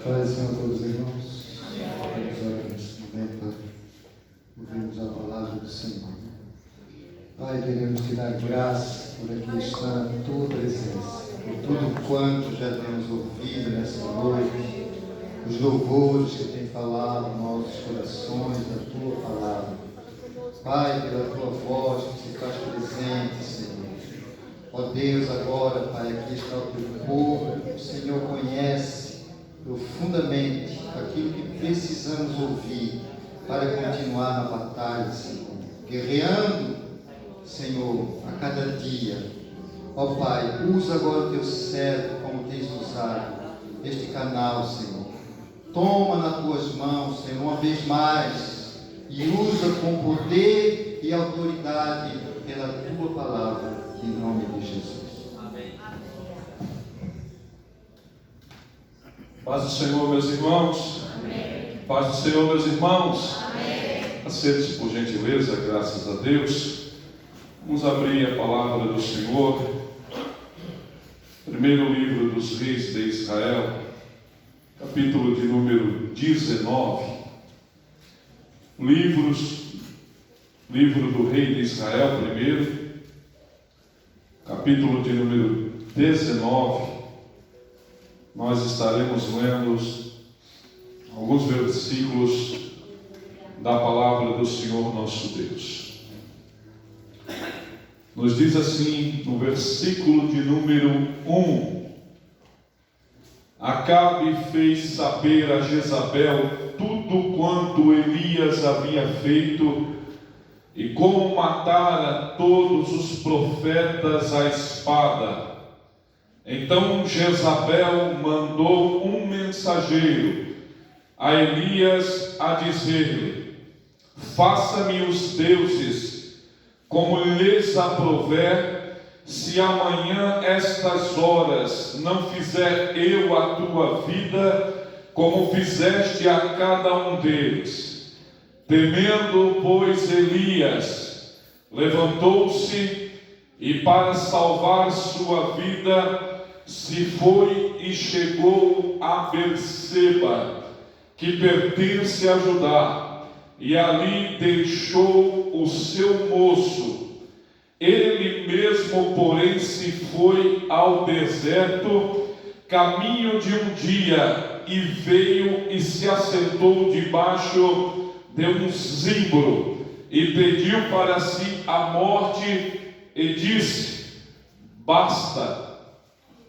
Paz, Senhor, a todos os irmãos. Vamos orar nesse momento para ouvirmos a palavra do Senhor. Pai, queremos te dar graça por aqui estar a tua presença, por tudo quanto já temos ouvido nessa noite, os louvores que tem falado nos nossos corações, da tua palavra. Pai, pela tua voz que se faz presente, Senhor. Ó Deus, agora, Pai, aqui está o teu povo, o Senhor conhece profundamente aquilo que precisamos ouvir para continuar na batalha, Senhor. Guerreando, Senhor, a cada dia. Ó Pai, usa agora o teu servo como tens usado este canal, Senhor. Toma nas tuas mãos, Senhor, uma vez mais e usa com poder e autoridade pela tua palavra, em nome de Jesus. Amém. Paz do Senhor, meus irmãos. Amém. Paz do Senhor, meus irmãos. Amém. Acerte por gentileza, graças a Deus. Vamos abrir a palavra do Senhor. Primeiro livro dos reis de Israel, capítulo de número 19. Livro do rei de Israel, primeiro, capítulo de número 19. Nós estaremos lendo alguns versículos da palavra do Senhor nosso Deus. Nos diz assim, no versículo de número 1: Acabe fez saber a Jezabel tudo quanto Elias havia feito e como matara todos os profetas à espada. Então Jezabel mandou um mensageiro a Elias a dizer-lhe: Faça-me os deuses como lhes aprouver, se amanhã estas horas não fizer eu a tua vida, como fizeste a cada um deles. Temendo, pois, Elias levantou-se e, para salvar sua vida, se foi e chegou a Berseba, que pertence a Judá, e ali deixou o seu moço. Ele mesmo, porém, se foi ao deserto, caminho de um dia, e veio e se assentou debaixo de um zimbro, e pediu para si a morte, e disse: Basta,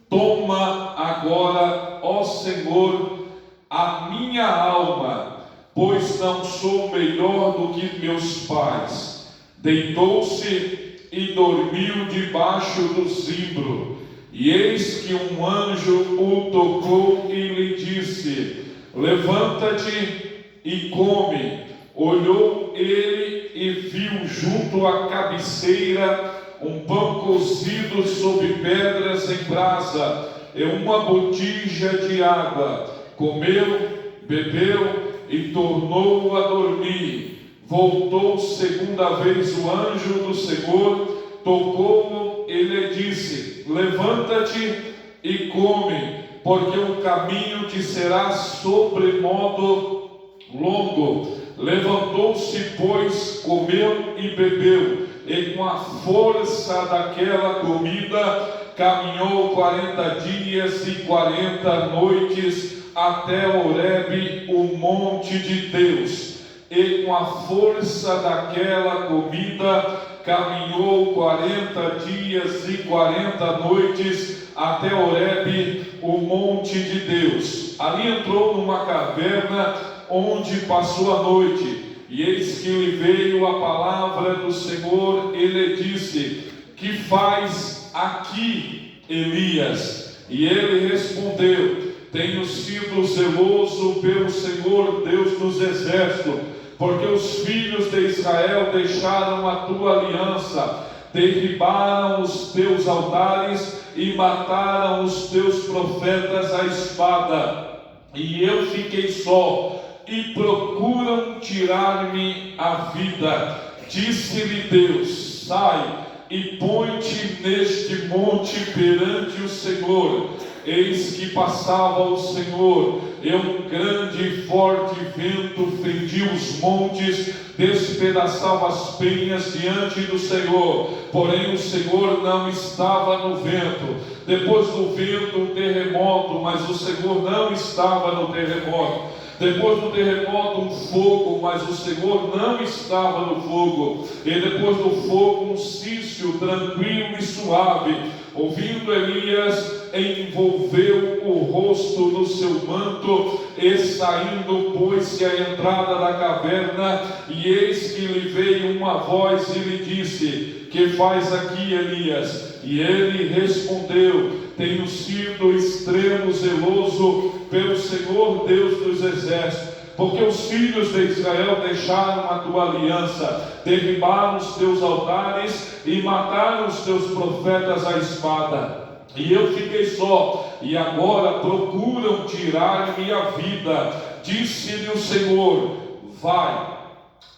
toma agora, ó Senhor, a minha alma, pois não sou melhor do que meus pais. Deitou-se e dormiu debaixo do zimbro. E eis que um anjo o tocou e lhe disse: Levanta-te e come. Olhou ele e viu junto à cabeceira um pão cozido sobre pedras em brasa e uma botija de água. Comeu, bebeu e tornou a dormir. Voltou segunda vez o anjo do Senhor, tocou-o e lhe disse: Levanta-te e come, porque o caminho te será sobremodo longo. Levantou-se, pois, comeu e bebeu, e com a força daquela comida caminhou 40 dias e 40 noites até Horebe, o monte de Deus. E com a força daquela comida caminhou 40 dias e 40 noites até Horebe, o monte de Deus. Ali entrou numa caverna onde passou a noite, e eis que lhe veio a palavra do Senhor, e lhe disse: Que faz aqui, Elias? E ele respondeu: Tenho sido zeloso pelo Senhor, Deus dos exércitos, porque os filhos de Israel deixaram a tua aliança, derribaram os teus altares e mataram os teus profetas à espada. E eu fiquei só, e procuram tirar-me a vida. Disse-lhe Deus: Sai e põe-te neste monte perante o Senhor. eis que passava o Senhor, e um grande e forte vento fendia os montes, despedaçava as penhas diante do Senhor, porém o Senhor não estava no vento. Depois do vento, um terremoto, mas o Senhor não estava no terremoto. Depois do terremoto, um fogo, mas o Senhor não estava no fogo. E depois do fogo, um cício tranquilo e suave. Ouvindo Elias, envolveu o rosto no seu manto, e saindo, pôs-se à entrada da caverna, e eis que lhe veio uma voz e lhe disse: que faz aqui, Elias? E ele respondeu: tenho sido extremo zeloso pelo Senhor Deus dos exércitos, porque os filhos de Israel deixaram a tua aliança, derribaram os teus altares e mataram os teus profetas à espada. E eu fiquei só, e agora procuram tirar-me a vida. Disse-lhe o Senhor: vai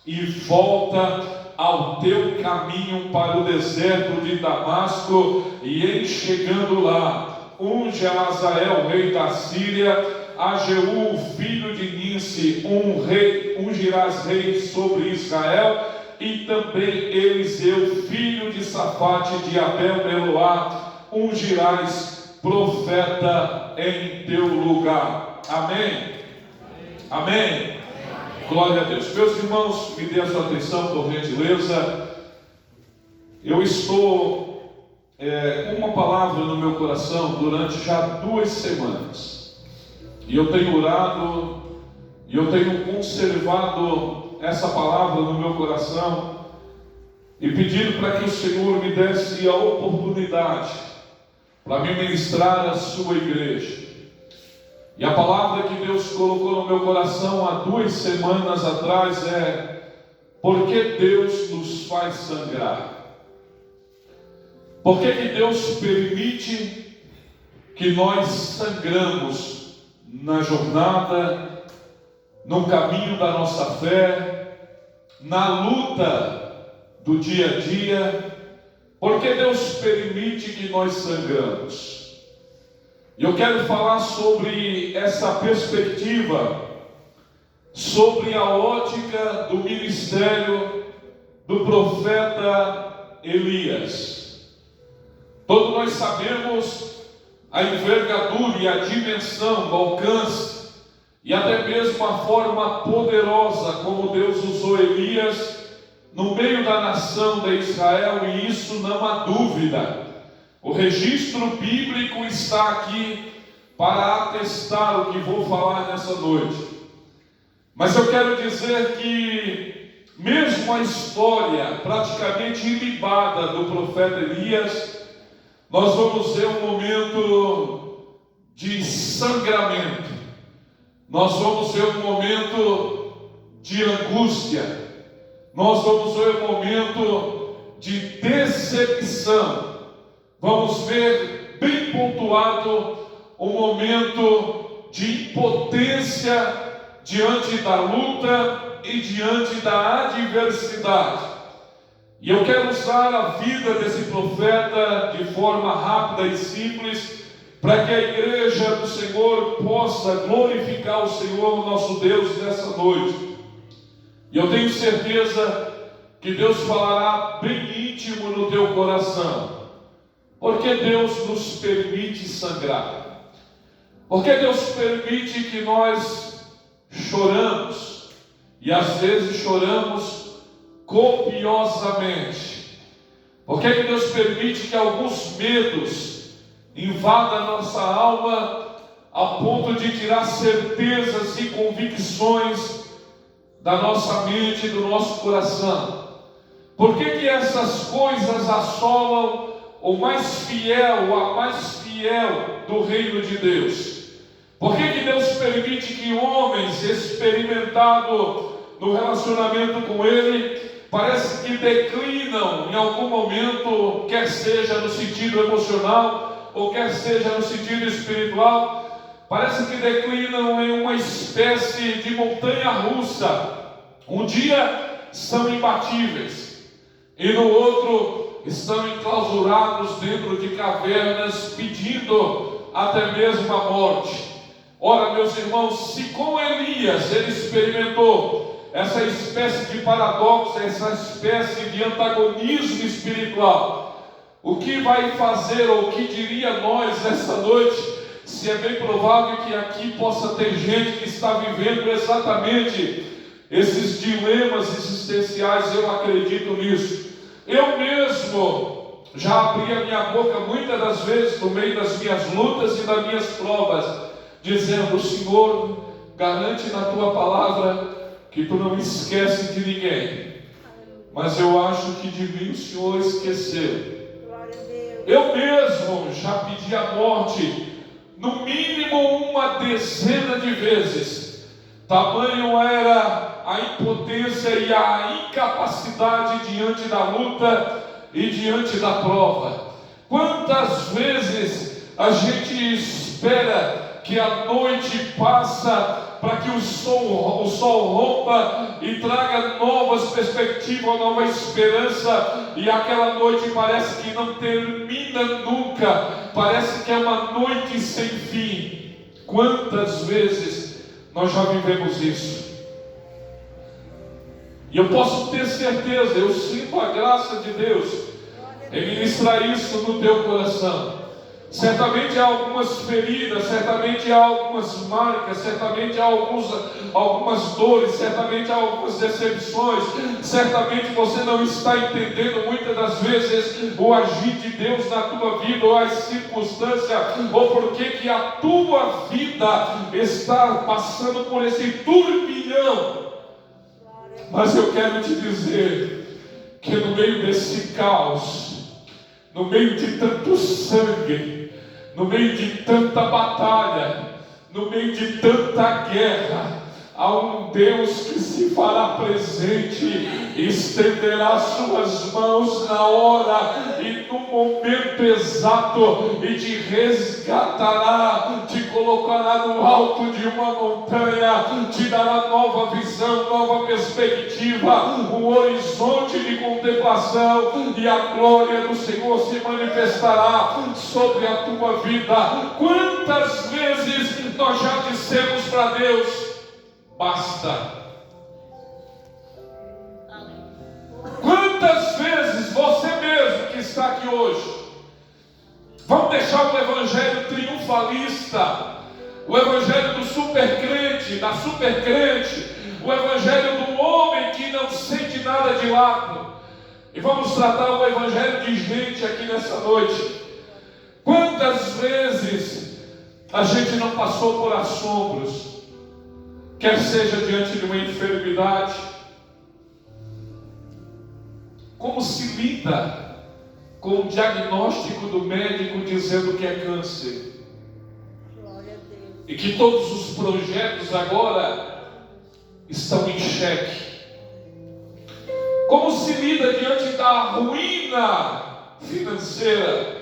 e volta ao teu caminho para o deserto de Damasco, e em chegando lá, unge a Azael, rei da Síria, a Jeú, filho de Ninsi, ungirás rei sobre Israel, e também Eliseu, filho de Safate de Abel-Meloá, ungirás profeta em teu lugar. Amém? Amém? Glória a Deus. Meus irmãos, me dê a sua atenção, por gentileza. Eu estou com uma palavra no meu coração durante já 2 semanas. E eu tenho orado, e eu tenho conservado essa palavra no meu coração, e pedido para que o Senhor me desse a oportunidade para me ministrar a sua igreja. E a palavra que Deus colocou no meu coração há 2 semanas atrás é: por que Deus nos faz sangrar? Por que Deus permite que nós sangramos na jornada, no caminho da nossa fé, na luta do dia a dia? Por que Deus permite que nós sangramos? E eu quero falar sobre essa perspectiva, sobre a ótica do ministério do profeta Elias. Todos nós sabemos a envergadura e a dimensão, o alcance, e até mesmo a forma poderosa como Deus usou Elias no meio da nação de Israel, e isso não há dúvida. O registro bíblico está aqui para atestar o que vou falar nessa noite. Mas eu quero dizer que, mesmo a história praticamente ilibada do profeta Elias, nós vamos ver um momento de sangramento, nós vamos ver um momento de angústia, nós vamos ver um momento de decepção. Vamos ver bem pontuado um momento de impotência diante da luta e diante da adversidade. E eu quero usar a vida desse profeta de forma rápida e simples, para que a igreja do Senhor possa glorificar o Senhor, nosso Deus, nessa noite. E eu tenho certeza que Deus falará bem íntimo no teu coração. Porque Deus nos permite sangrar? Porque Deus permite que nós choramos, e às vezes choramos copiosamente? Porque Deus permite que alguns medos invadam a nossa alma, a ponto de tirar certezas e convicções da nossa mente e do nosso coração? Por que essas coisas assolam o mais fiel, a mais fiel do reino de Deus? Por que Deus permite que homens experimentados no relacionamento com Ele, parece que declinam em algum momento, quer seja no sentido emocional, ou quer seja no sentido espiritual, parece que declinam em uma espécie de montanha russa? Um dia são imbatíveis, e no outro estão enclausurados dentro de cavernas, pedindo até mesmo a morte. Ora, meus irmãos, se com Elias ele experimentou essa espécie de paradoxo, essa espécie de antagonismo espiritual, o que vai fazer, ou o que diria nós nessa noite, se é bem provável que aqui possa ter gente que está vivendo exatamente esses dilemas existenciais? Eu acredito nisso. Eu mesmo já abri a minha boca muitas das vezes no meio das minhas lutas e das minhas provas, dizendo: Senhor, garante na tua palavra que tu não esquece de ninguém, mas eu acho que de mim o Senhor esqueceu. Eu mesmo já pedi a morte no mínimo uma dezena de vezes. Tamanho era a impotência e a incapacidade diante da luta e diante da prova. Quantas vezes a gente espera que a noite passa para que o sol rompa e traga novas perspectivas, nova esperança, e aquela noite parece que não termina nunca, parece que é uma noite sem fim. Quantas vezes nós já vivemos isso? E eu posso ter certeza, eu sinto a graça de Deus em ministrar isso no teu coração. Certamente há algumas feridas, certamente há algumas marcas, certamente há algumas dores, certamente há algumas decepções, certamente você não está entendendo muitas das vezes o agir de Deus na tua vida, ou as circunstâncias, ou porque que a tua vida está passando por esse turbilhão. Mas eu quero te dizer que no meio desse caos, no meio de tanto sangue, no meio de tanta batalha, no meio de tanta guerra, há um Deus que se fará presente, estenderá suas mãos na hora e no momento exato, e te resgatará, te colocará no alto de uma montanha, te dará nova visão, nova perspectiva, um horizonte de contemplação, e a glória do Senhor se manifestará sobre a tua vida. Quantas vezes nós já dissemos para Deus: basta. Quantas vezes você mesmo que está aqui hoje, vamos deixar o evangelho triunfalista, o evangelho do supercrente, da supercrente, o evangelho do homem que não sente nada de lado, e vamos tratar o evangelho de gente aqui nessa noite. Quantas vezes a gente não passou por assombros, quer seja diante de uma enfermidade? Como se lida com o diagnóstico do médico dizendo que é câncer? Glória a Deus. E que todos os projetos agora estão em xeque. Como se lida diante da ruína financeira,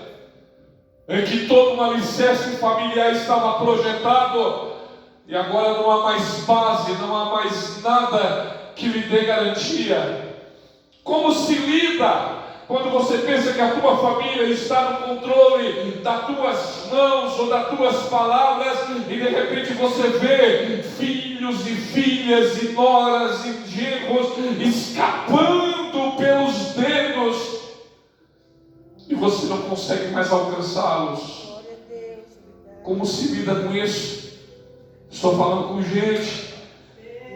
em que todo um alicerce familiar estava projetado, e agora não há mais base, não há mais nada que lhe dê garantia? Como se lida quando você pensa que a tua família está no controle das tuas mãos ou das tuas palavras, e de repente você vê filhos e filhas e noras e genros escapando pelos dedos, e você não consegue mais alcançá-los? Glória a Deus. Como se lida com isso? Estou falando com gente,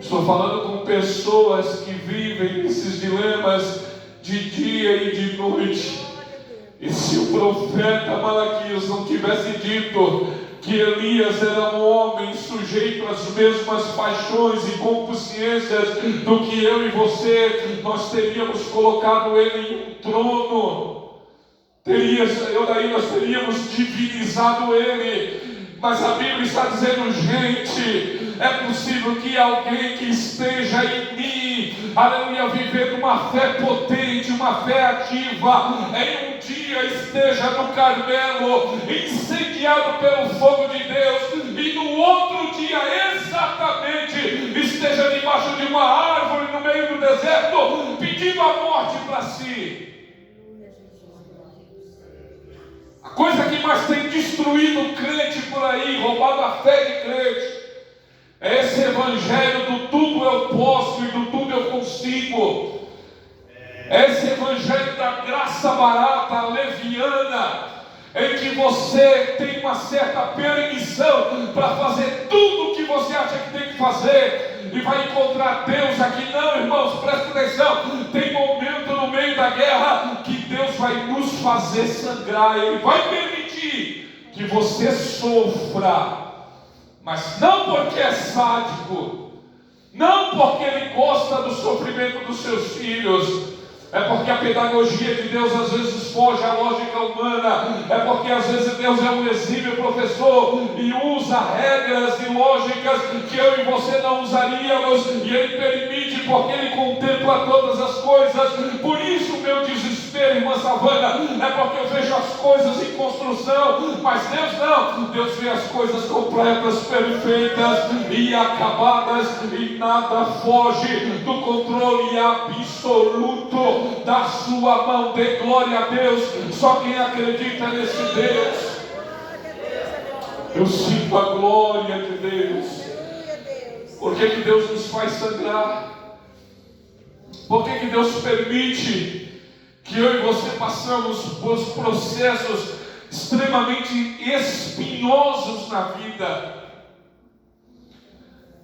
estou falando com pessoas que vivem esses dilemas de dia e de noite. E se o profeta Malaquias não tivesse dito que Elias era um homem sujeito às mesmas paixões e concupiscências do que eu e você, nós teríamos colocado ele em um trono. Nós teríamos divinizado ele. Mas a Bíblia está dizendo: gente, é possível que alguém que esteja em mim, aleluia, vivendo uma fé potente, uma fé ativa, em um dia esteja no Carmelo, incendiado pelo fogo de Deus, e no outro dia exatamente esteja debaixo de uma árvore no meio do deserto, pedindo a morte para si. A coisa que mais tem destruído o crente por aí, roubado a fé de crente, é esse evangelho do tudo eu posso e do tudo eu consigo. É esse evangelho da graça barata, leviana, em que você tem uma certa permissão para fazer tudo o que você acha que tem que fazer e vai encontrar Deus aqui. Não, irmãos, presta atenção. Tem momento no meio da guerra que Deus vai nos fazer sangrar. Ele vai permitir que você sofra, mas não porque é sádico, não porque Ele gosta do sofrimento dos seus filhos. É porque a pedagogia de Deus às vezes foge à lógica humana. É porque às vezes Deus é um exímio professor e usa regras e lógicas que eu e você não usaríamos, e Ele permite porque Ele contempla todas as coisas. Por isso o meu desespero, irmã Savana, é porque eu vejo as coisas em construção, mas Deus não. Deus vê as coisas completas, perfeitas e acabadas, e nada foge do controle absoluto da sua mão. Dê glória a Deus. Só quem acredita nesse Deus. Eu sinto a glória de Deus. Por que Deus nos faz sangrar? Por que Deus permite que eu e você passamos por processos extremamente espinhosos na vida?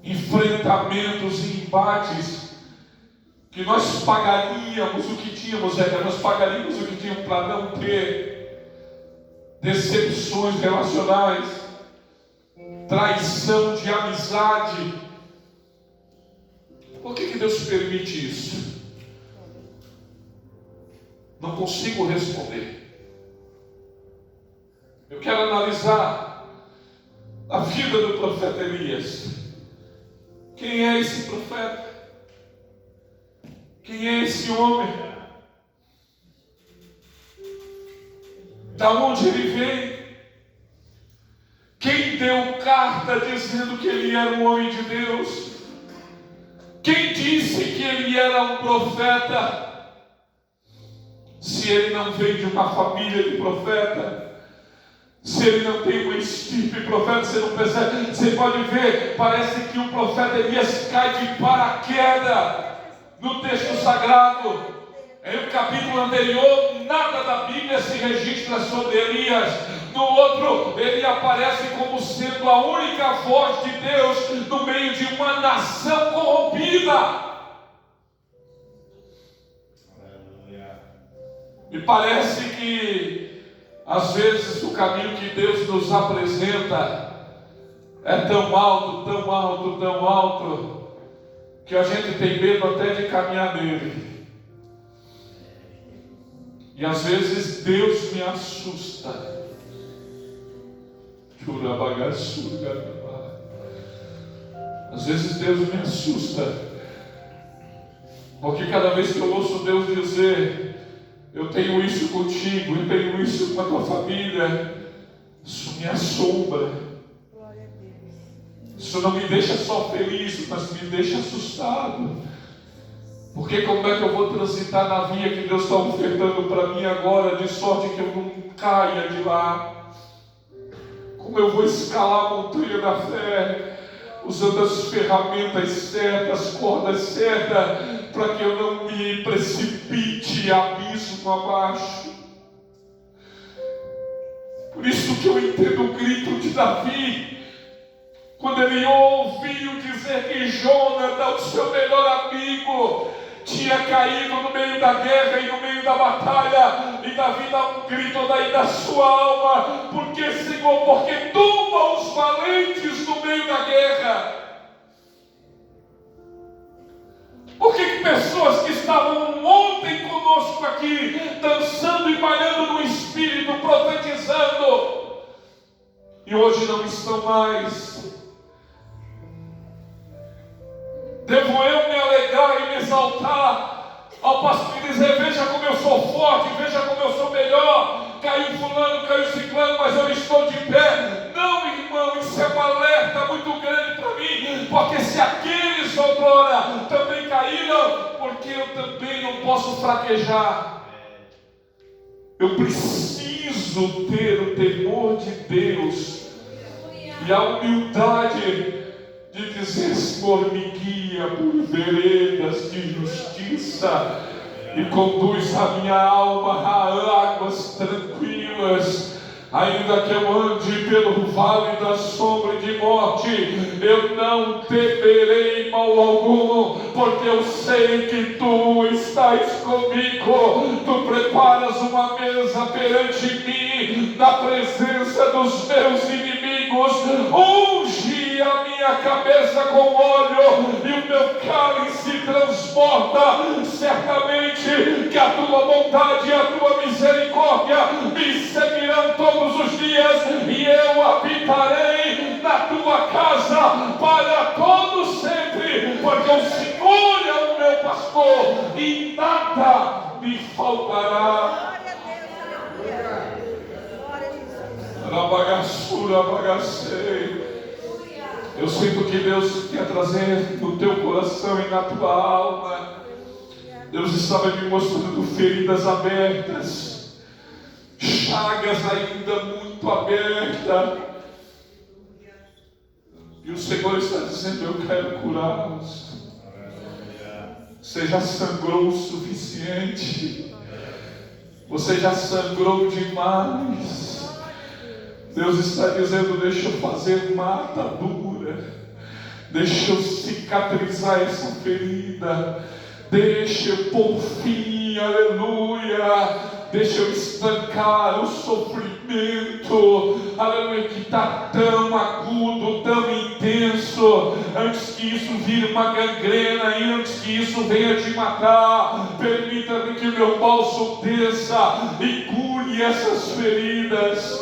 Enfrentamentos e embates que nós pagaríamos o que tínhamos, nós pagaríamos o que tínhamos para não ter decepções relacionais, traição de amizade. Por que Deus permite isso? Não consigo responder. Eu quero analisar a vida do profeta Elias. Quem é esse profeta? Quem é esse homem? Da onde ele veio? Quem deu carta dizendo que ele era um homem de Deus? Quem disse que ele era um profeta? Se ele não veio de uma família de profeta, se ele não tem uma estirpe profeta, você não percebe. Você pode ver, parece que o profeta Elias cai de paraquedas no texto sagrado. Em um capítulo anterior, nada da Bíblia se registra sobre Elias. No outro, ele aparece como sendo a única voz de Deus no meio de uma nação corrompida. Me parece que às vezes o caminho que Deus nos apresenta é tão alto, tão alto, tão alto, que a gente tem medo até de caminhar nele. E às vezes Deus me assusta. Às vezes Deus me assusta, porque cada vez que eu ouço Deus dizer: eu tenho isso contigo, eu tenho isso com a tua família, isso me assombra. Isso não me deixa só feliz, mas me deixa assustado. Porque como é que eu vou transitar na via que Deus está ofertando para mim agora, de sorte que eu não caia de lá? Como eu vou escalar a montanha da fé, usando as ferramentas certas, as cordas certas, para que eu não me precipite abismo abaixo? Por isso que eu entendo o grito de Davi, quando ele ouviu dizer que Jonathan, o seu melhor amigo, tinha caído no meio da guerra e no meio da batalha, e Davi dá um grito daí da sua alma: porque, Senhor, porque toma os valentes no meio da guerra. Por que pessoas que estavam ontem conosco aqui, dançando e malhando no Espírito, profetizando, e hoje não estão mais? Devo eu me alegrar e me exaltar ao passo de dizer: veja como eu sou forte, veja como eu sou melhor, caiu fulano, caiu ciclano, mas eu estou de pé? Não, irmão, isso é um alerta muito grande para mim, porque se aqueles outrora também caíram, porque eu também não posso fraquejar. Eu preciso preciso ter o temor de Deus e a humildade de dizer: Senhor, me guia por veredas de justiça e conduz a minha alma a águas tranquilas. Ainda que eu ande pelo vale da sombra de morte, eu não temerei mal algum, porque eu sei que tu estás comigo. Tu preparas uma mesa perante mim, na presença dos meus inimigos. Unge a minha cabeça com óleo e o meu cálice transborda. Certamente que a tua bondade e a tua misericórdia me seguirão todos os dias, e eu habitarei na tua casa para todo sempre, porque o Senhor é o meu pastor e nada me faltará. Glória a Deus, aleluia. Glória a Jesus. Rabagassura, bagacei. Eu sinto que Deus quer trazer no teu coração e na tua alma. Deus estava me mostrando feridas abertas, chagas ainda muito abertas, e o Senhor está dizendo: eu quero curá-los. Você já sangrou o suficiente, você já sangrou demais. Deus está dizendo: deixa eu fazer uma atadura, deixa eu cicatrizar essa ferida, deixa eu pôr fim, aleluia. Deixa eu estancar o sofrimento, aleluia, que está tão agudo, tão intenso, antes que isso vire uma gangrena e antes que isso venha te matar. Permita-me que o meu bálsamo desça e cure essas feridas,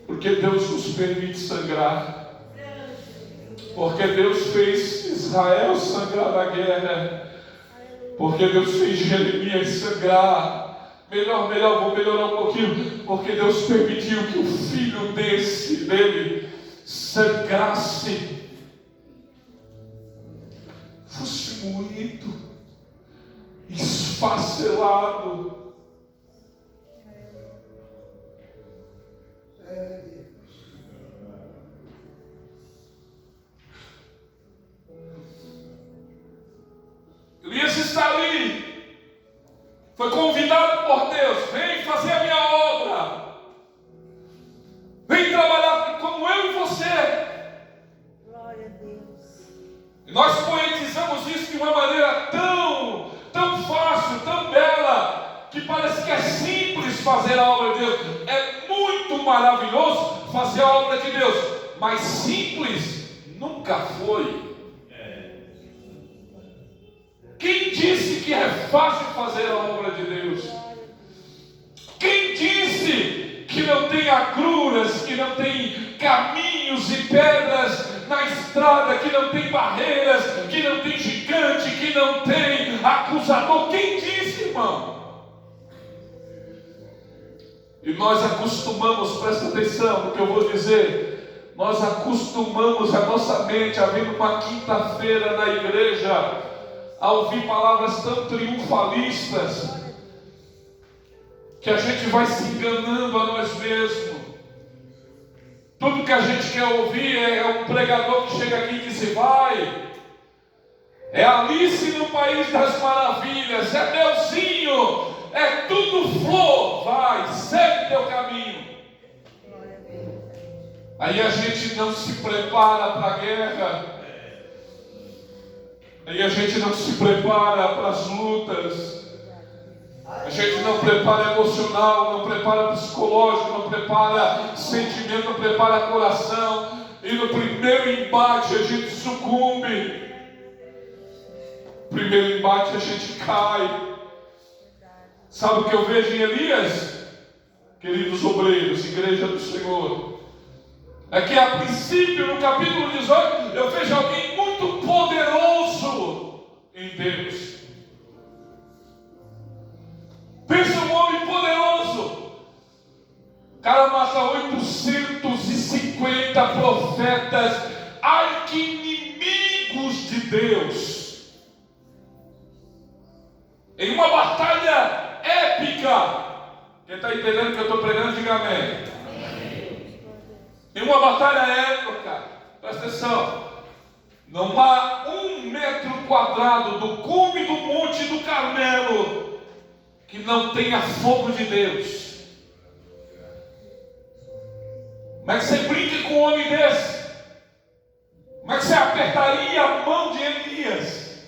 porque Deus nos permite sangrar, porque Deus fez Israel sangrar na guerra, porque Deus fez Jeremias sangrar. Vou melhorar um pouquinho. Porque Deus permitiu que o filho dele sangrasse, fosse moído, esfacelado. Elias está ali, foi convidado por Deus: vem fazer a minha obra, vem trabalhar como eu e você. Glória a Deus. E nós poetizamos isso de uma maneira tão fácil, tão bela, que parece que é simples fazer a obra de Deus. É muito maravilhoso fazer a obra de Deus, mas simples nunca foi. Quem disse que é fácil fazer a obra de Deus? Quem disse que não tem agruras, que não tem caminhos e pedras na estrada, que não tem barreiras, que não tem gigante, que não tem acusador? Quem disse, irmão? E nós acostumamos, presta atenção no que eu vou dizer, nós acostumamos a nossa mente a vir numa quinta-feira na igreja a ouvir palavras tão triunfalistas, que a gente vai se enganando a nós mesmos. Tudo que a gente quer ouvir é um pregador que chega aqui e diz: vai, é Alice no País das Maravilhas, é Deusinho, é tudo flor, vai, segue teu caminho. Aí a gente não se prepara para a guerra, aí a gente não se prepara para as lutas, a gente não prepara emocional, não prepara psicológico, não prepara sentimento, não prepara coração, e no primeiro embate a gente sucumbe, primeiro embate a gente cai. Sabe o que eu vejo em Elias, queridos obreiros, igreja do Senhor? É que a princípio, no capítulo 18, eu vejo alguém muito poderoso em Deus. Pensa um homem poderoso. O cara mata 850 profetas, arqui-inimigos de Deus, em uma batalha épica. Quem está entendendo que eu estou pregando, diga amém. Em uma batalha épica, presta atenção, não há 1 metro quadrado do cume do Monte do Carmelo que não tenha fogo de Deus. Como é que você brinca com um homem desse? Como é que você apertaria a mão de Elias?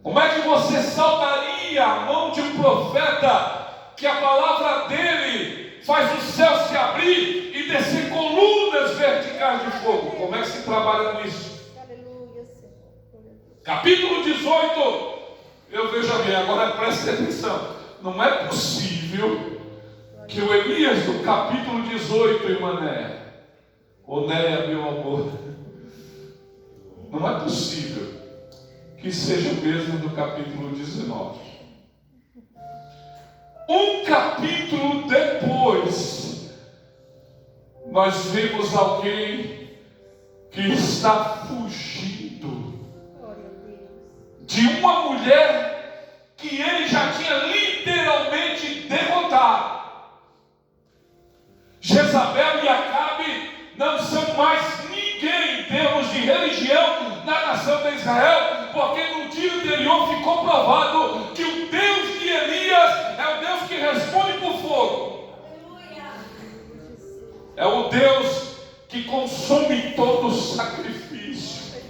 Como é que você saltaria a mão de um profeta que a palavra dele faz o céu se abrir e descer colunas verticais de fogo? Como é que se trabalha com isso? Aleluia, Senhor. Capítulo 18, eu vejo bem, agora preste atenção. Não é possível que o Elias do capítulo 18, irmã Néia, Néia, meu amor, não é possível que seja o mesmo do capítulo 19. Um capítulo depois, nós vemos alguém que está fugindo de uma mulher que ele já tinha literalmente derrotado. Jezabel e Acabe não são mais ninguém em termos de religião na nação de Israel, porque no dia anterior ficou provado que o Deus de Elias é o Deus que responde por fogo. É o Deus que consome todo o sacrifício.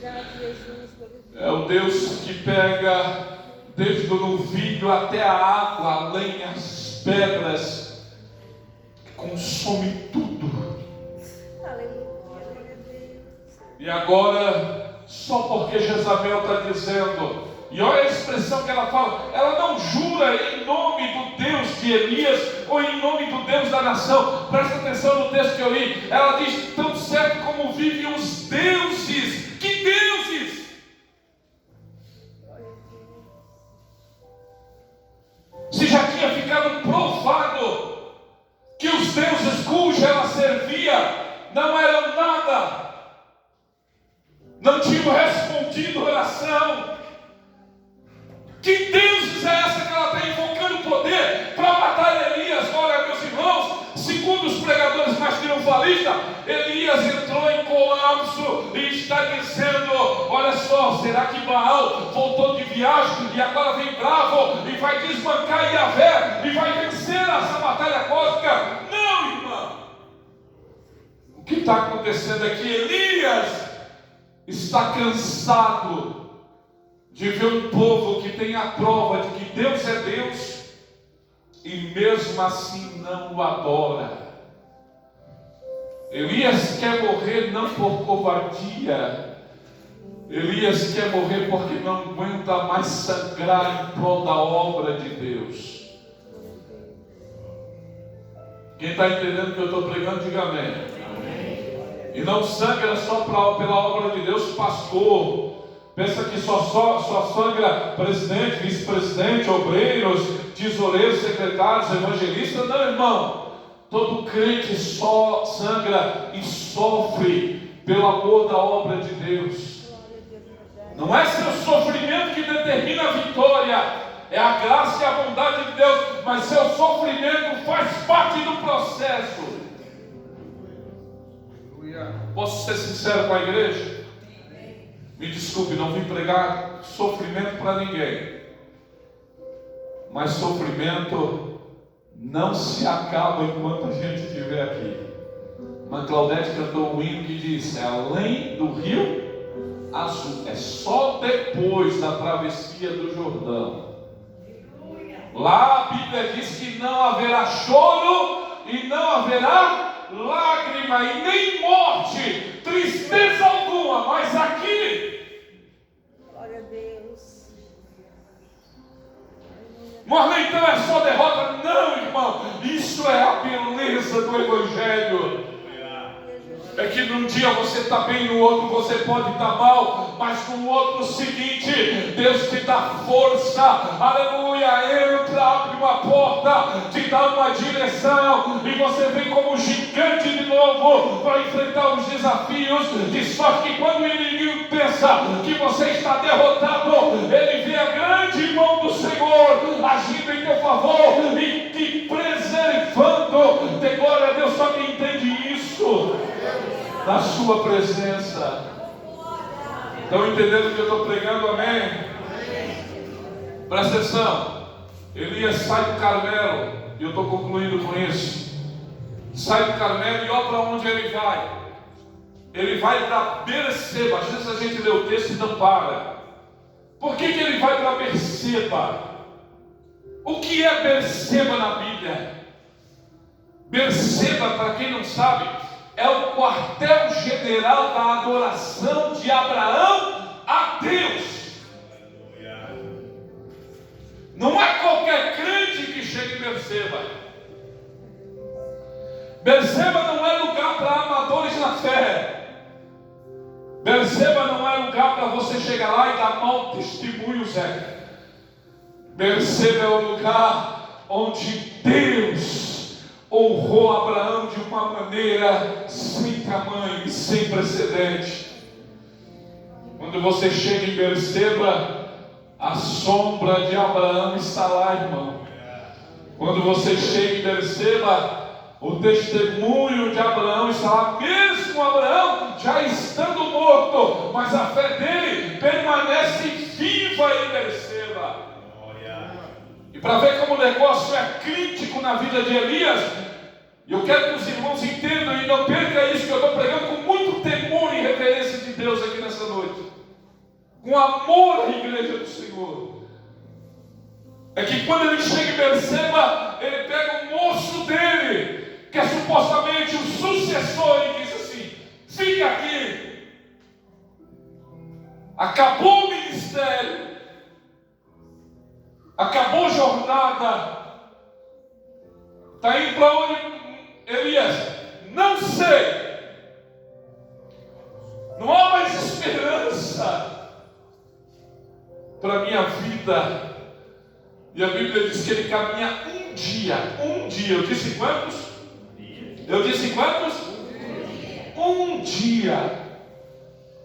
É o Deus que pega desde o novilho até a água, a lenha, as pedras, que consome tudo. E agora, só porque Jezabel está dizendo, e olha a expressão que ela fala, ela não jura em nome do Deus de Elias ou em nome do Deus da nação. Presta atenção no texto que eu li. Ela diz, tão certo como vivem os deuses. Que deuses? Se já tinha ficado provado que os deuses cujos ela servia não eram nada, não tinham respondido oração. Que deuses é essa que ela está invocando poder para matar Elias? Olha, meus irmãos, segundo os pregadores mais triunfalistas, Elias entrou em colapso e está dizendo, olha só, será que Baal voltou de viagem e agora vem bravo e vai desbancar Yahvé e vai vencer essa batalha cósmica? Não, irmão. O que está acontecendo é que Elias está cansado de ver um povo que tem a prova de que Deus é Deus e mesmo assim não o adora. Elias quer morrer não por covardia, Elias quer morrer porque não aguenta mais sangrar em prol da obra de Deus. Quem está entendendo que eu estou pregando, diga amém. E não sangra só pela obra de Deus, pastor. Pensa que só sangra presidente, vice-presidente, obreiros, tesoureiros, secretários, evangelistas. Não, irmão. Todo crente só sangra e sofre pelo amor da obra de Deus. Não é seu sofrimento que determina a vitória, é a graça e a bondade de Deus, mas seu sofrimento faz parte do processo. Posso ser sincero com a igreja? Me desculpe, não vim pregar sofrimento para ninguém, mas sofrimento não se acaba enquanto a gente estiver aqui. Mas Claudete cantou um hino que diz, é além do rio azul, é só depois da travessia do Jordão. Lá a Bíblia diz que não haverá choro e não haverá lágrima e nem morte, tristeza alguma, mas aqui, glória a Deus. Marlene, então é só derrota? Não, irmão, isso é a beleza do Evangelho. É que num dia você está bem, no outro você pode estar mal, mas no outro seguinte, Deus te dá força, aleluia, entra, abre uma porta, te dá uma direção, e você vem como gigante de novo, para enfrentar os desafios, de sorte que quando o inimigo pensa que você está derrotado, ele vê a grande mão do Senhor, agindo em teu favor, e te preserva ter glória a Deus só quem entende isso na sua presença. Estão entendendo o que eu estou pregando? Amém? Presta atenção. Elias sai do Carmelo, e eu estou concluindo com isso. Sai do Carmelo e olha para onde ele vai. Ele vai para Berseba. Às vezes a gente lê o texto e não para. Por que ele vai para Berseba? O que é Berseba na Bíblia? Berseba, para quem não sabe, é o quartel-general da adoração de Abraão a Deus. Não é qualquer crente que chega em Berseba. Berseba não é lugar para amadores na fé. Berseba não é lugar para você chegar lá e dar mau testemunho, Zé. Berseba é o lugar onde Deus honrou Abraão de uma maneira sem tamanho e sem precedente. Quando você chega em Berseba, a sombra de Abraão está lá, irmão. Quando você chega em Berseba, o testemunho de Abraão está lá, mesmo Abraão já estando morto, mas a fé dele permanece viva em Berseba. E para ver como o negócio é crítico na vida de Elias, eu quero que os irmãos entendam e não percam isso que eu estou pregando com muito temor e reverência de Deus aqui nessa noite, com amor à igreja do Senhor. É que quando ele chega em Berseba, ele pega o moço dele, que é supostamente o sucessor, e diz assim: fica aqui. Acabou o ministério, acabou a jornada. Está indo para onde, Elias? Não sei. Não há mais esperança para a minha vida. E a Bíblia diz que ele caminha um dia. Eu disse quantos? Um dia.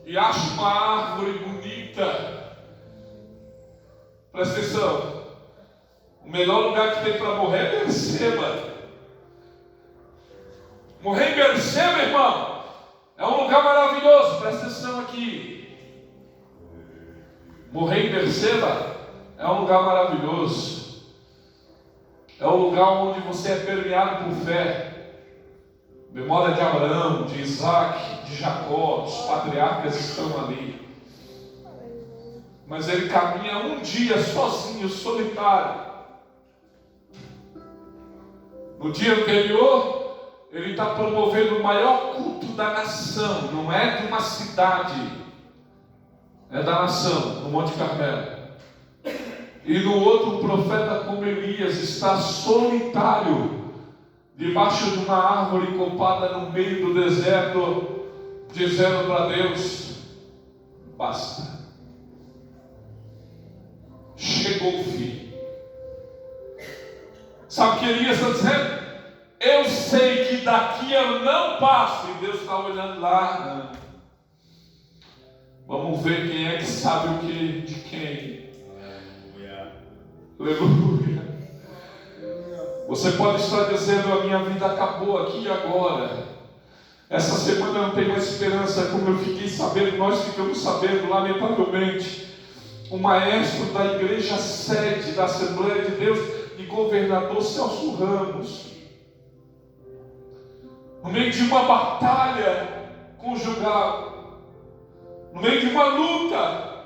E acha uma árvore bonita. Presta atenção. O melhor lugar que tem para morrer é Berseba. Morrer em Berseba, irmão, é um lugar maravilhoso. Presta atenção aqui. Morrer em Berseba é um lugar maravilhoso. É um lugar onde você é permeado por fé. Memória de Abraão, de Isaac, de Jacó, os patriarcas estão ali. Mas ele caminha um dia sozinho, solitário. No dia anterior, ele está promovendo o maior culto da nação. Não é de uma cidade, é da nação, no Monte Carmelo. E no outro, o profeta como Elias está solitário, debaixo de uma árvore copada no meio do deserto, dizendo para Deus: basta. Chegou o fim. Sabe o que Elias está dizendo? Eu sei que daqui eu não passo. E Deus está olhando lá. Vamos ver quem é que sabe o que de quem. Aleluia. Você pode estar dizendo: a minha vida acabou aqui e agora. Essa semana não tem mais esperança. Como eu fiquei sabendo, nós ficamos sabendo, lamentavelmente, o maestro da igreja sede da Assembleia de Deus e governador Celso Ramos, no meio de uma batalha conjugal, no meio de uma luta,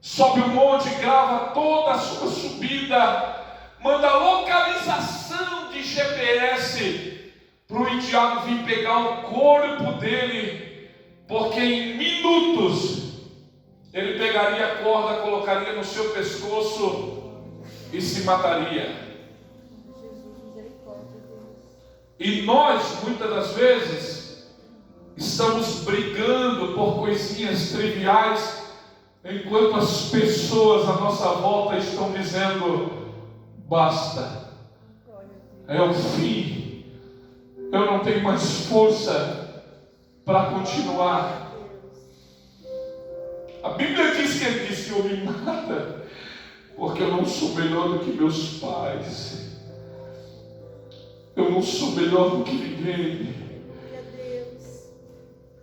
sobe o monte, grava toda a sua subida, manda a localização de GPS para o enteado vir pegar o corpo dele, porque em minutos ele pegaria a corda, colocaria no seu pescoço e se mataria. E nós, muitas das vezes, estamos brigando por coisinhas triviais, enquanto as pessoas à nossa volta estão dizendo: basta, é o fim, eu não tenho mais força para continuar. A Bíblia diz que ele disse que eu me mata porque eu não sou melhor do que meus pais. Eu não sou melhor do que ninguém. Glória a Deus.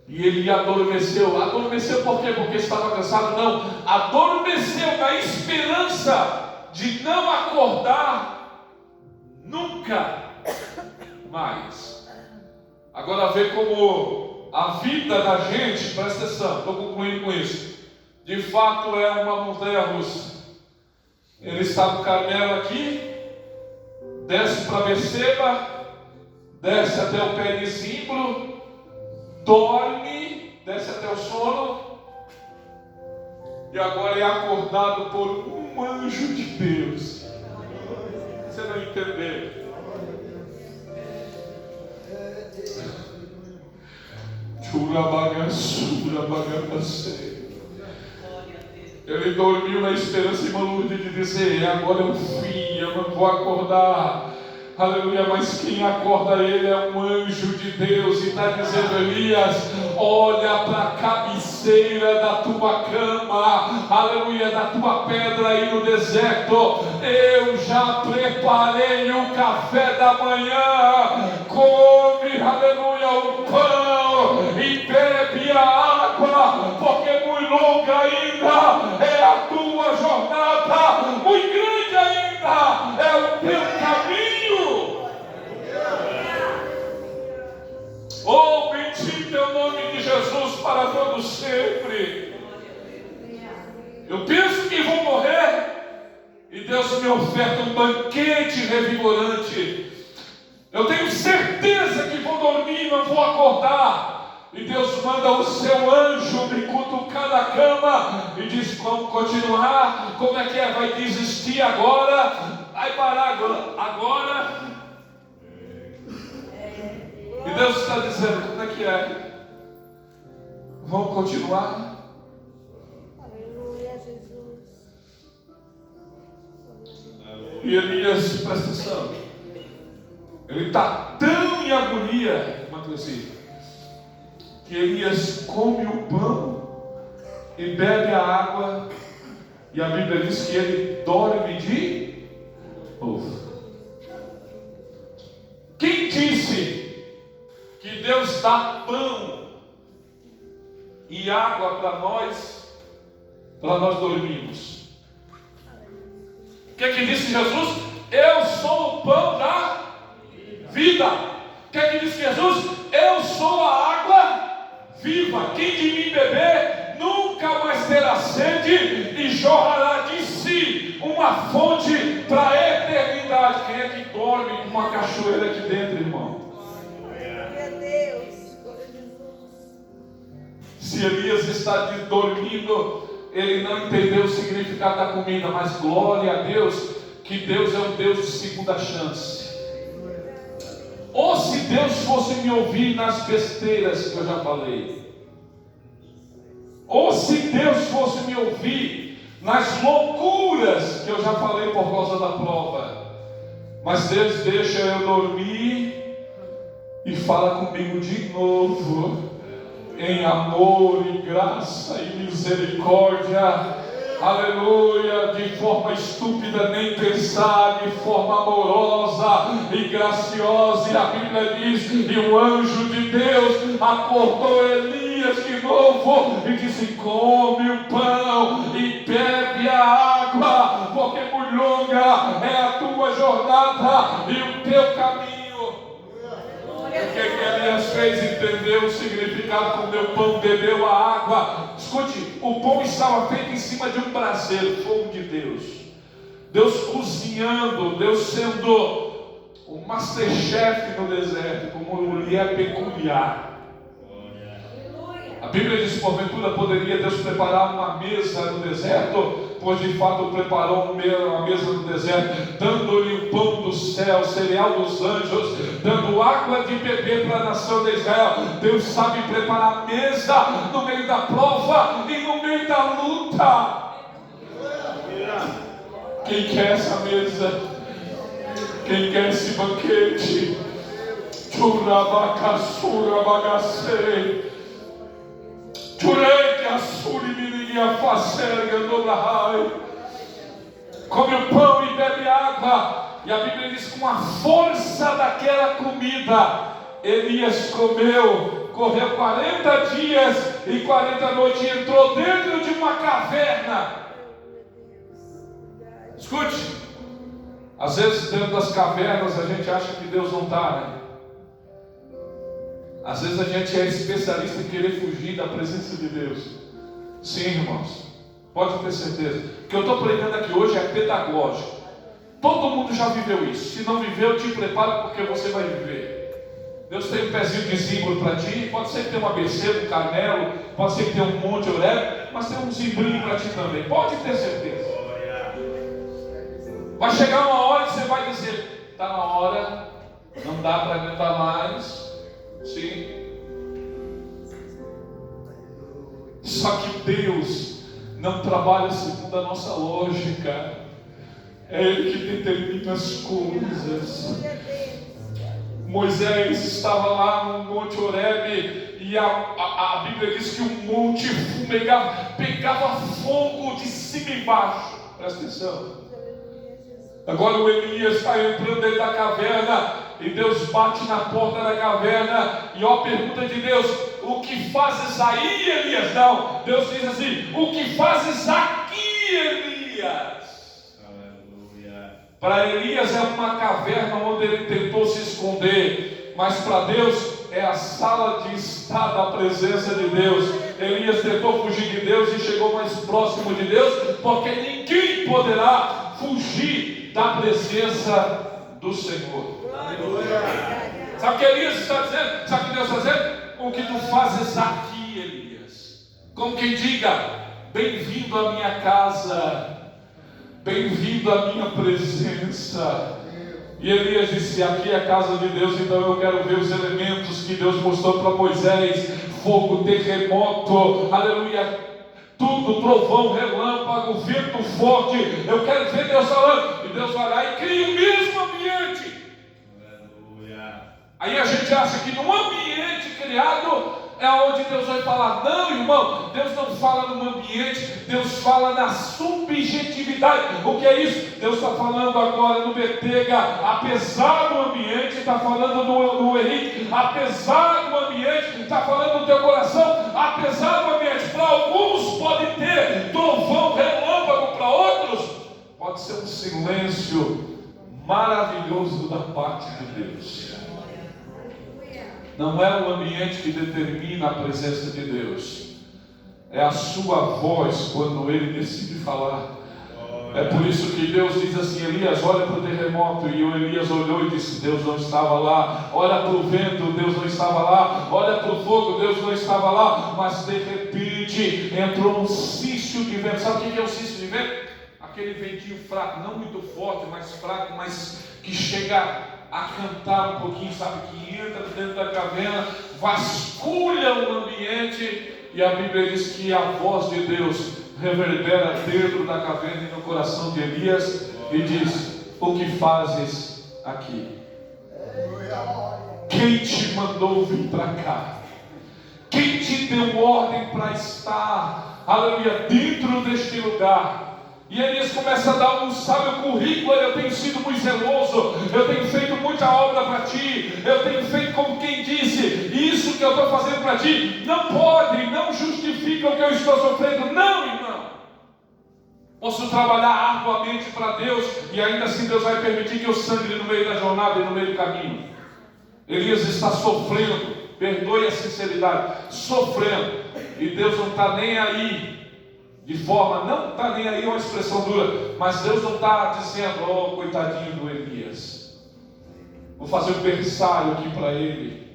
E ele adormeceu. Adormeceu por quê? Porque estava cansado? Não. Adormeceu na esperança de não acordar nunca mais. Agora vê como a vida da gente, presta atenção, estou concluindo com isso, de fato é uma montanha russa. Ele está no Carmelo aqui, desce para Beceba, desce até o pé de Zimbro, dorme, desce até o sono, e agora é acordado por um anjo de Deus. Você não entendeu? Ele dormiu na esperança, irmã Lourdes, de dizer: agora é o fim, eu não vou acordar. Aleluia, mas quem acorda ele é um anjo de Deus, e está dizendo: Elias, olha para a cabeceira da tua cama, aleluia, da tua pedra aí no deserto. Eu já preparei o café da manhã. Come, aleluia, o pão e bebe a água, porque muito longa ainda é a tua jornada, muito grande ainda é o teu caminho. Oh, bendito é o nome de Jesus para todo sempre. Eu penso que vou morrer e Deus me oferta um banquete revigorante. Eu tenho certeza que vou dormir e não vou acordar, e Deus manda o seu anjo me cutucar na cama e diz: vamos continuar. Como é que é? Vai desistir agora? Vai parar agora? E Deus está dizendo: como é que é? Vamos continuar? Aleluia, Jesus. E Elias, presta atenção, ele está tão em agonia, que Elias come o pão e bebe a água, e a Bíblia diz que ele dorme de novo. Quem disse que Deus dá pão e água para nós dormirmos? O que é que disse Jesus? Eu sou o pão da vida. O que é que disse Jesus? Eu sou a água viva. Quem de mim beber nunca mais terá sede, e jorrará de si uma fonte para a eternidade. Quem é que dorme com uma cachoeira aqui dentro, irmão? Glória a Deus. Glória a Jesus. Se Elias está dormindo, ele não entendeu o significado da comida, mas glória a Deus, que Deus é um Deus de segunda chance. Ou se Deus fosse me ouvir nas besteiras que eu já falei, ou se Deus fosse me ouvir nas loucuras que eu já falei por causa da prova, mas Deus deixa eu dormir e fala comigo de novo, em amor e graça e misericórdia. Aleluia, de forma estúpida nem pensar, de forma amorosa e graciosa. E a Bíblia diz: e o anjo de Deus acordou Elias de novo e disse: come o pão e bebe a água, porque muito longa é a tua jornada e o teu caminho. O que Elias fez? Entendeu o significado. Comeu pão, bebeu a água. Escute, o pão estava feito em cima de um braseiro, fogo de Deus. Deus cozinhando, Deus sendo o masterchef no deserto, como lhe é peculiar. A Bíblia diz: porventura poderia Deus preparar uma mesa no deserto? Pois de fato preparou uma mesa no deserto, dando-lhe o pão do céu, cereal dos anjos, dando água de beber para a nação de Israel. Deus sabe preparar mesa no meio da prova e no meio da luta. Quem quer essa mesa? Quem quer esse banquete? Churabacassura bagacei. Come o pão e bebe água, E a Bíblia diz que com a força daquela comida, Elias comeu, correu 40 dias e 40 noites e entrou dentro de uma caverna. Escute, às vezes dentro das cavernas a gente acha que Deus não está, né? Às vezes a gente é especialista em querer fugir da presença de Deus. Sim, irmãos, pode ter certeza. O que eu estou pregando aqui hoje é pedagógico. Todo mundo já viveu isso. Se não viveu, te prepara, porque você vai viver. Deus tem um pezinho de zimbro para ti. Pode ser que tenha um ABC, um Carmelo, pode ser que tenha um Monte Oreb, mas tem um zimbrinho para ti também. Pode ter certeza. Vai chegar uma hora que você vai dizer: está na hora, não dá para aguentar mais. Sim. Só que Deus não trabalha segundo a nossa lógica. É Ele que determina as coisas. Moisés estava lá no Monte Oreb e a Bíblia diz que o monte pegava fogo de cima e embaixo. Presta atenção. Agora o Elias está entrando dentro da caverna e Deus bate na porta da caverna e ó, pergunta de Deus: o que fazes aí, Elias? Não, Deus diz assim: o que fazes aqui, Elias? Para Elias é uma caverna onde ele tentou se esconder, mas para Deus é a sala de estar da presença de Deus. Elias tentou fugir de Deus e chegou mais próximo de Deus, porque ninguém poderá fugir da presença do Senhor. Aleluia. Sabe o que Elias está dizendo? Sabe o que Deus está dizendo? O que tu fazes aqui, Elias? Como quem diga: bem-vindo à minha casa, bem-vindo à minha presença. E Elias disse: aqui é a casa de Deus, então eu quero ver os elementos que Deus mostrou para Moisés: fogo, terremoto, aleluia, tudo, trovão, relâmpago, vento forte. Eu quero ver Deus falando. E Deus vai lá e cria o mesmo ambiente. Aleluia. Aí a gente acha que no ambiente criado é onde Deus vai falar. Não, irmão, Deus não fala no ambiente, Deus fala na subjetividade. O que é isso? Deus está falando agora no Betega, apesar do ambiente, está falando no Henrique, apesar do ambiente, está falando no teu coração, apesar do ambiente. Para alguns pode ter trovão, relâmpago, para outros pode ser um silêncio maravilhoso da parte de Deus. Não é o ambiente que determina a presença de Deus, é a sua voz quando Ele decide falar. É por isso que Deus diz assim: Elias, olha para o terremoto. E o Elias olhou e disse: Deus não estava lá. Olha para o vento, Deus não estava lá. Olha para o fogo, Deus não estava lá. Mas de repente entrou um cisto de vento. Sabe o que é um cisto de vento? Aquele ventinho fraco, não muito forte, mas fraco, mas que chega a cantar um pouquinho, sabe? Que entra dentro da caverna, vasculha o ambiente. E a Bíblia diz que a voz de Deus reverbera dentro da caverna e no coração de Elias e diz: o que fazes aqui? Quem te mandou vir para cá? Quem te deu ordem para estar, aleluia, dentro deste lugar? E Elias começa a dar o currículo: eu tenho sido muito zeloso, eu tenho feito muita obra para ti, eu tenho feito como quem disse, isso que eu estou fazendo para ti não pode, não justifica o que eu estou sofrendo. Não, irmão. Posso trabalhar arduamente para Deus e ainda assim Deus vai permitir que eu sangre no meio da jornada e no meio do caminho. Elias está sofrendo, perdoe a sinceridade, sofrendo, e Deus não está nem aí. De forma, não está nem aí, uma expressão dura, mas Deus não está dizendo: oh, coitadinho do Elias, vou fazer um berçário aqui para ele,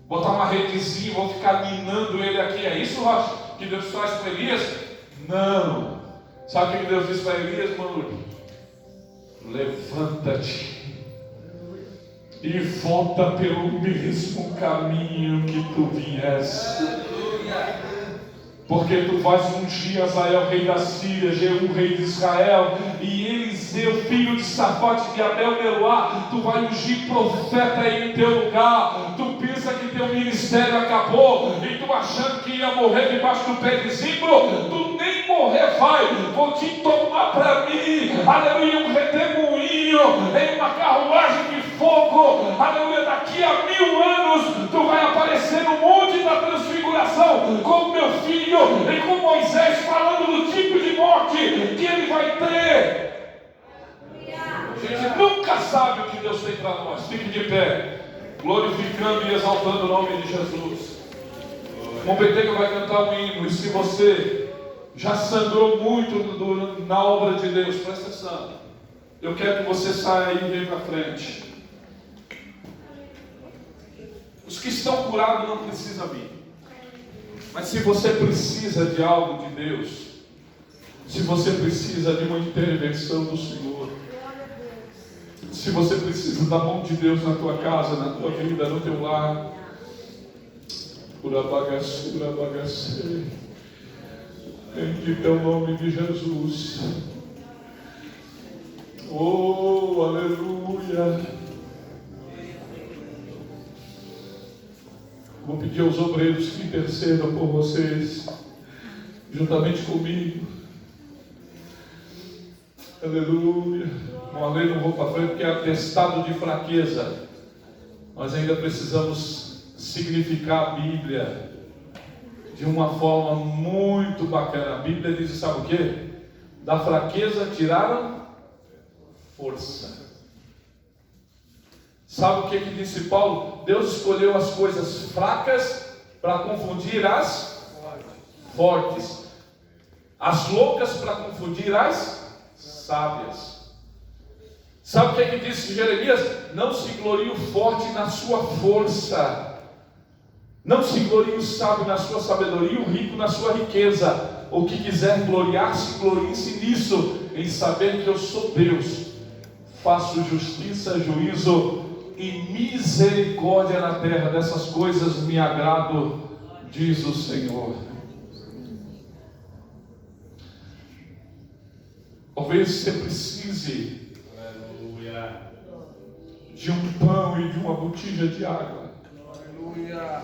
botar uma redezinha, vou ficar minando ele aqui. É isso, Rocha, que Deus faz para Elias? Não. Sabe o que Deus disse para Elias, mano? Levanta-te e volta pelo mesmo caminho que tu vieste. Porque tu vais ungir Azael, rei da Síria, Jeú, rei de Israel, e Eliseu, filho de Safate de Abel Meruá, tu vai ungir profeta aí em teu lugar. Tu pensa que teu ministério acabou, e tu achando que ia morrer debaixo do pé de zimbro, tu nem morreu. morrer, vai, vou te tomar para mim, aleluia, um redemoinho, em uma carruagem de fogo, aleluia, daqui a 1000 anos, tu vai aparecer no monte da transfiguração, com meu filho, e com Moisés, falando do tipo de morte que ele vai ter. A gente nunca sabe o que Deus tem para nós. Fique de pé, glorificando e exaltando o nome de Jesus. O Mombeteca vai cantar um hino, e se você já sangrou muito na obra de Deus, presta atenção, eu quero que você saia aí e venha para frente. Os que estão curados não precisam vir, mas se você precisa de algo de Deus, se você precisa de uma intervenção do Senhor, se você precisa da mão de Deus na tua casa, na tua vida, no teu lar, Urabagacei, bendito é o nome de Jesus. Oh, aleluia. Vou pedir aos obreiros que intercedam por vocês, juntamente comigo. Aleluia. Além não vou para frente porque é atestado de fraqueza. Nós ainda precisamos significar a Bíblia de uma forma muito bacana. A Bíblia diz, sabe o que? Da fraqueza tiraram força. Sabe o que disse Paulo? Deus escolheu as coisas fracas para confundir as fortes, as loucas para confundir as sábias. Sabe o que disse Jeremias? Não se glorie o forte na sua força, não se glorie o sábio na sua sabedoria, o rico na sua riqueza. O que quiser gloriar-se, glorie-se nisso, em saber que eu sou Deus, faço justiça, juízo e misericórdia na terra. Dessas coisas me agrado, diz o Senhor. Talvez você precise de um pão e de uma botija de água. Aleluia.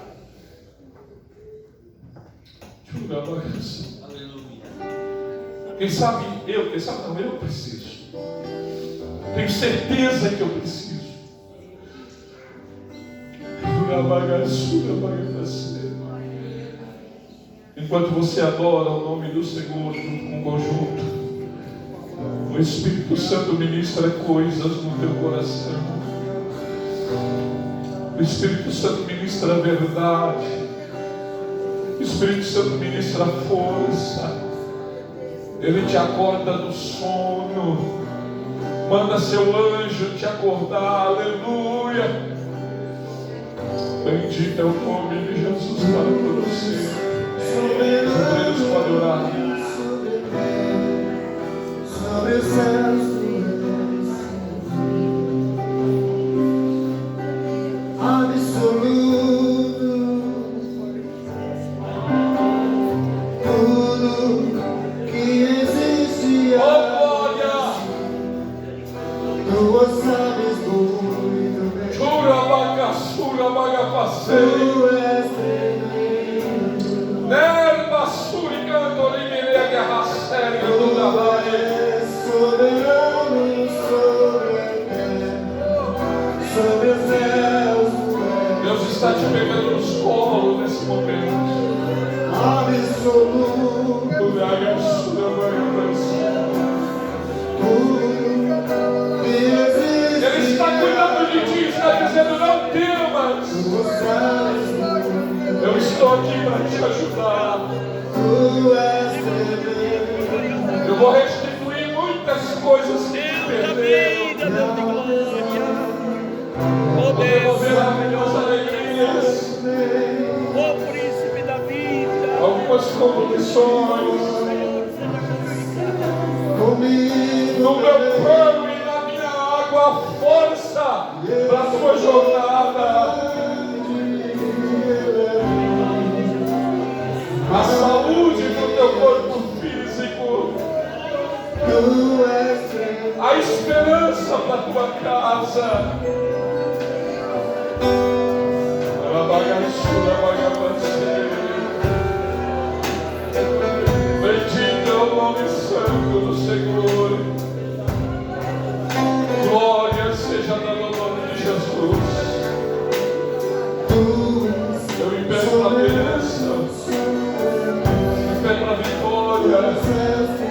Quem sabe eu preciso. Tenho certeza que eu preciso. Enquanto você adora o nome do Senhor junto com o conjunto, o Espírito Santo ministra coisas no teu coração. O Espírito Santo ministra a verdade. O Espírito Santo ministra a força. Ele te acorda do sono. Manda seu anjo te acordar. Aleluia. Bendito é o nome de Jesus para todo sempre. Os obreiros podem orar. Sobre os céus, absoluto, tudo que existe, tu sabes muito bem. Tu és tremendo, Nerva suricando limelega rasteria do Davari. soberano sobre a terra, sobre os céus. Deus está te pegando nos colos nesse momento. Absoluto, Ele está cuidando de ti, está dizendo: não temas, eu estou aqui para te ajudar. Eu vou restituir muitas coisas que te perderam. Vou devolver as alegrias, O príncipe da vida. algumas convicções. No meu pão e na minha água, a força para a tua jornada, a saúde do teu corpo físico, a esperança para a tua casa. Bendito é o yourself